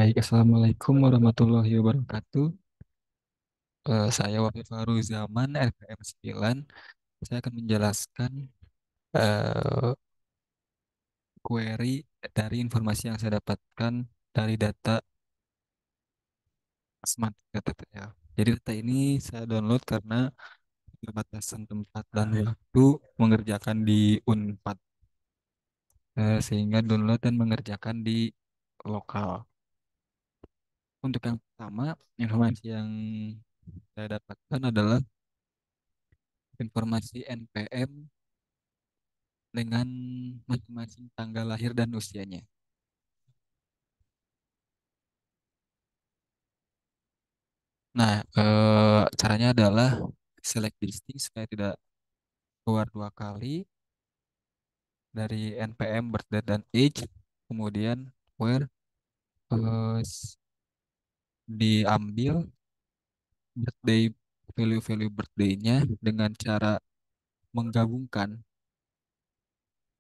Baik, Assalamualaikum warahmatullahi wabarakatuh. Saya Wafif Zaman, LPM 9. Saya akan menjelaskan eh, query dari informasi yang saya dapatkan dari data Smart Data TL. Jadi data ini saya download karena keterbatasan tempat dan waktu mengerjakan di Unpad, sehingga download dan mengerjakan di lokal. Untuk yang pertama, informasi yang saya dapatkan adalah informasi NPM dengan masing-masing tanggal lahir dan usianya. Nah, caranya adalah select listing supaya tidak keluar dua kali dari NPM birth date dan age, kemudian where diambil birthday value-value birthday-nya dengan cara menggabungkan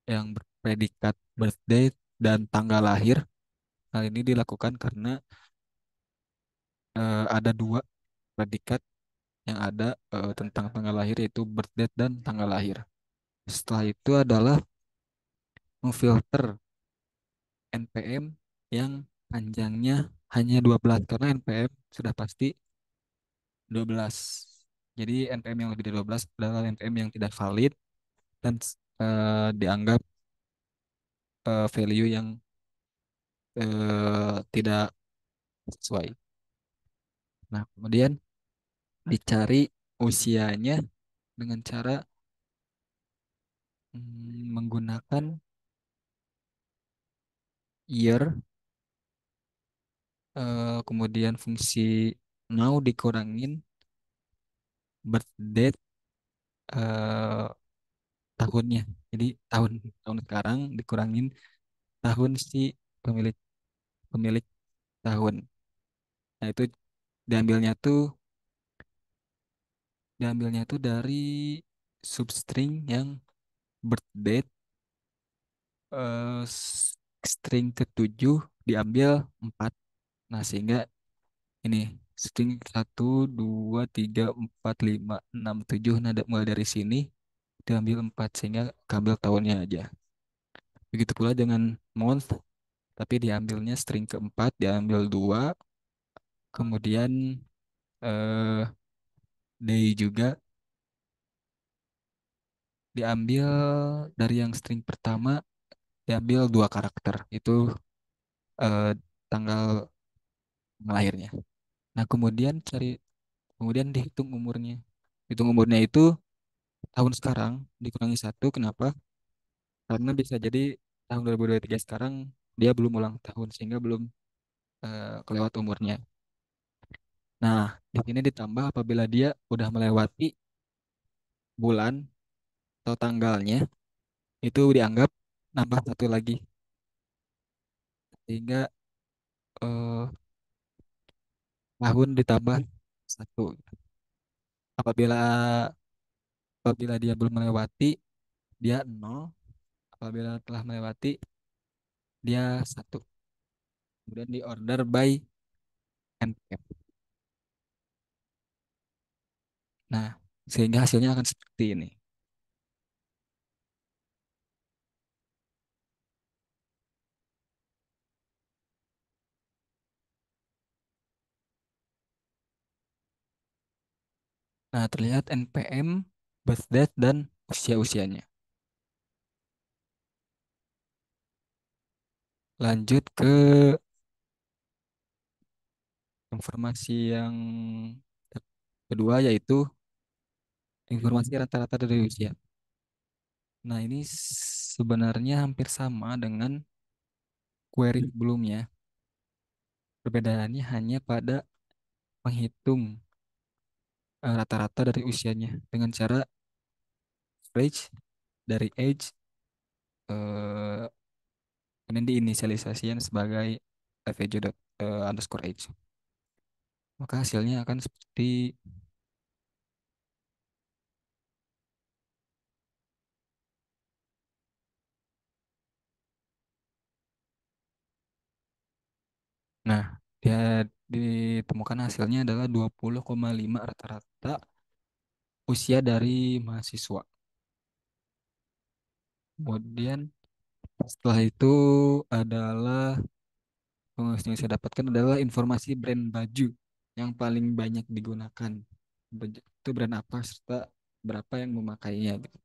yang berpredikat birthday dan tanggal lahir. Hal ini dilakukan karena ada dua predikat yang ada tentang tanggal lahir, yaitu birth date dan tanggal lahir. Setelah itu adalah memfilter NPM yang panjangnya hanya 12 karena NPM sudah pasti 12. Jadi NPM yang lebih dari 12 adalah NPM yang tidak valid dan dianggap value yang tidak sesuai. Nah, kemudian dicari usianya dengan cara menggunakan year, kemudian fungsi now dikurangin birth date, eh, tahunnya. Jadi tahun tahun sekarang dikurangin tahun si pemilik pemilik tahun. Nah, itu diambilnya tuh diambilnya tuh dari substring yang birth date, string ketujuh diambil 4. Nah, sehingga ini string 1, 2, 3, 4, 5, 6, 7. Nah, mulai dari sini diambil 4 sehingga kabel tahunnya aja. Begitu pula dengan month, tapi diambilnya string keempat, diambil 2, kemudian eh, day juga diambil dari yang string pertama, diambil 2 karakter, itu eh, tanggal lahirnya. Nah, kemudian dihitung umurnya. Hitung umurnya itu tahun sekarang dikurangi 1. Kenapa? Karena bisa jadi tahun 2023 sekarang dia belum ulang tahun sehingga belum kelewat umurnya. Nah, di sini ditambah apabila dia udah melewati bulan atau tanggalnya, itu dianggap nambah 1 lagi, sehingga eh, tahun ditambah 1. Apabila apabila dia belum melewati, dia 0. Apabila telah melewati, dia 1. Kemudian di order by NPM. Nah, sehingga hasilnya akan seperti ini. Nah, terlihat NPM, birth date, dan usia-usianya. Lanjut ke informasi yang kedua, yaitu informasi rata-rata dari usia. Nah, ini sebenarnya hampir sama dengan query sebelumnya. Perbedaannya hanya pada menghitung rata-rata dari usianya dengan cara average dari age, eh, kemudian diinisialisasikan sebagai average underscore age. Maka hasilnya akan seperti Nah, dia ditemukan hasilnya adalah 20,5 rata-rata usia dari mahasiswa. Kemudian setelah itu adalah yang saya dapatkan adalah informasi brand baju yang paling banyak digunakan. Itu brand apa serta berapa yang memakainya gitu.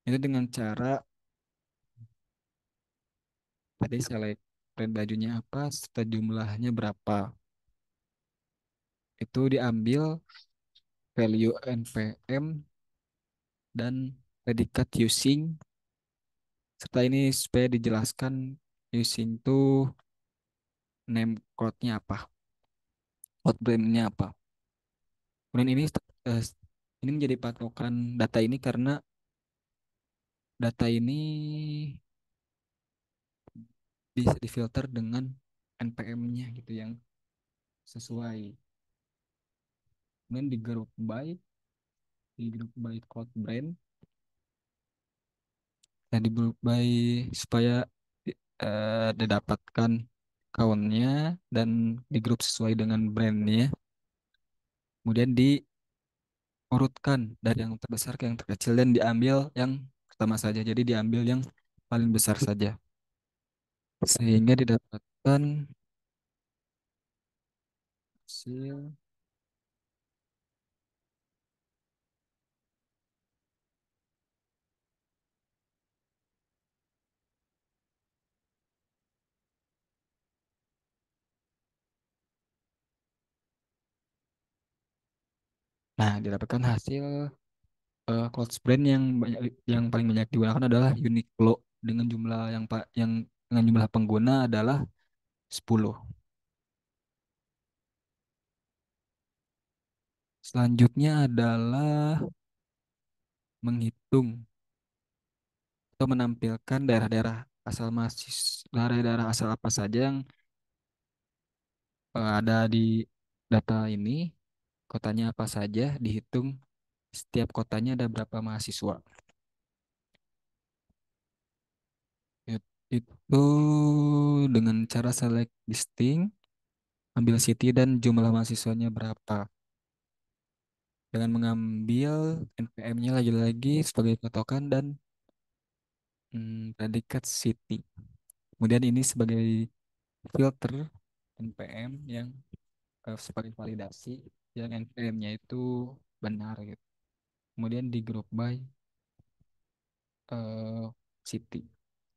Itu dengan cara tadi select brand bajunya apa serta jumlahnya berapa. Itu diambil value NPM dan predikat using serta ini supaya dijelaskan using tuh name code-nya apa, code brandnya apa. Kemudian eh, ini menjadi patokan data ini karena data ini bisa difilter dengan NPM-nya gitu yang sesuai. Kemudian di grup by code brand, dan di grup by supaya didapatkan count-nya dan di grup sesuai dengan brandnya. Kemudian diurutkan dari yang terbesar ke yang terkecil dan diambil yang pertama saja. Jadi diambil yang paling besar saja. Sehingga didapatkan hasil. Nah, didapatkan hasil clothes brand yang paling banyak digunakan adalah Uniqlo dengan jumlah yang dengan jumlah pengguna adalah 10. Selanjutnya adalah menghitung atau menampilkan daerah-daerah asal apa saja yang ada di data ini, kotanya apa saja, dihitung setiap kotanya ada berapa mahasiswa. Itu dengan cara select listing, ambil city dan jumlah mahasiswanya berapa. Dengan mengambil NPM-nya lagi-lagi sebagai patokan dan predikat city. Kemudian ini sebagai filter NPM yang sebagai validasi yang NPM-nya itu benar gitu. Kemudian di group by eh, city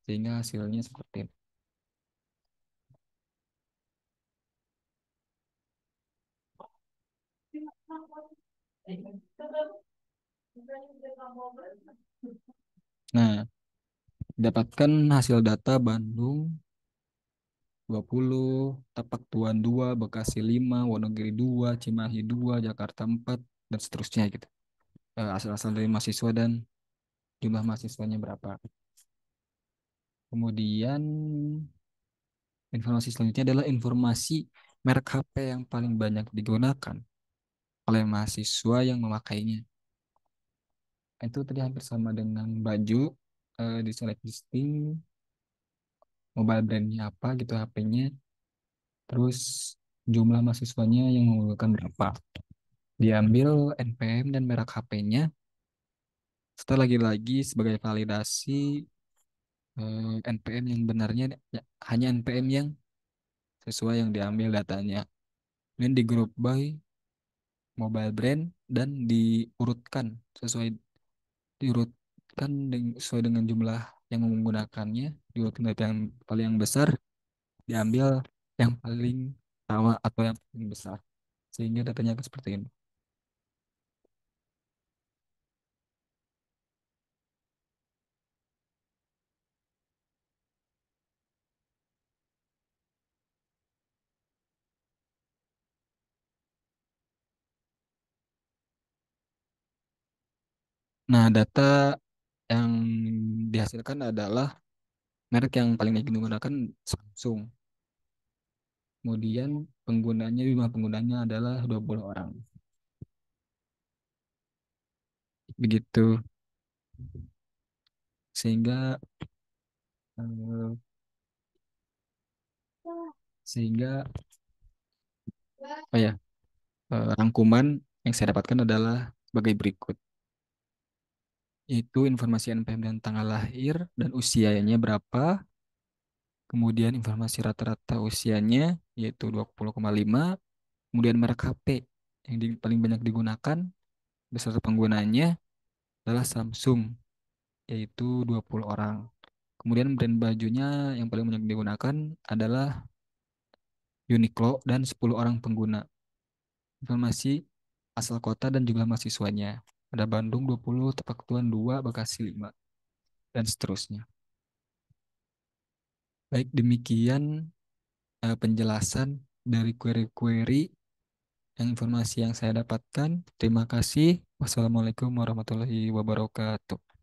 sehingga hasilnya seperti ini. Nah, dapatkan hasil data Bandung 20, Tapak Tuan 2, Bekasi 5, Wonogiri 2, Cimahi 2, Jakarta 4, dan seterusnya gitu. Asal-asal dari mahasiswa dan jumlah mahasiswanya berapa. Kemudian informasi selanjutnya adalah informasi merek HP yang paling banyak digunakan oleh mahasiswa yang memakainya. Itu tadi hampir sama dengan baju, di select listing, mobile brandnya apa gitu HP-nya, terus jumlah mahasiswanya yang menggunakan berapa. Diambil NPM dan merek HP-nya, setelah lagi-lagi sebagai validasi NPM yang benarnya hanya NPM yang sesuai yang diambil datanya. Kemudian di group by mobile brand dan sesuai dengan jumlah yang menggunakannya, diurutkan dari yang paling yang besar, diambil yang paling sama atau yang paling besar sehingga datanya akan seperti ini. Nah, data yang dihasilkan adalah merek yang paling banyak digunakan Samsung. Kemudian jumlah penggunanya adalah 20 orang. Begitu. Sehingga eh, Sehingga ya, rangkuman yang saya dapatkan adalah sebagai berikut. Itu informasi NPM dan tanggal lahir dan usianya berapa, kemudian informasi rata-rata usianya yaitu 20,5, kemudian merek HP yang paling banyak digunakan beserta penggunanya adalah Samsung yaitu 20 orang. Kemudian brand bajunya yang paling banyak digunakan adalah Uniqlo dan 10 orang pengguna. Informasi asal kota dan jumlah mahasiswanya. Ada Bandung 20, Tepak Tuan 2, Bekasi 5, dan seterusnya. Baik, demikian penjelasan dari query-query yang informasi yang saya dapatkan. Terima kasih. Wassalamualaikum warahmatullahi wabarakatuh.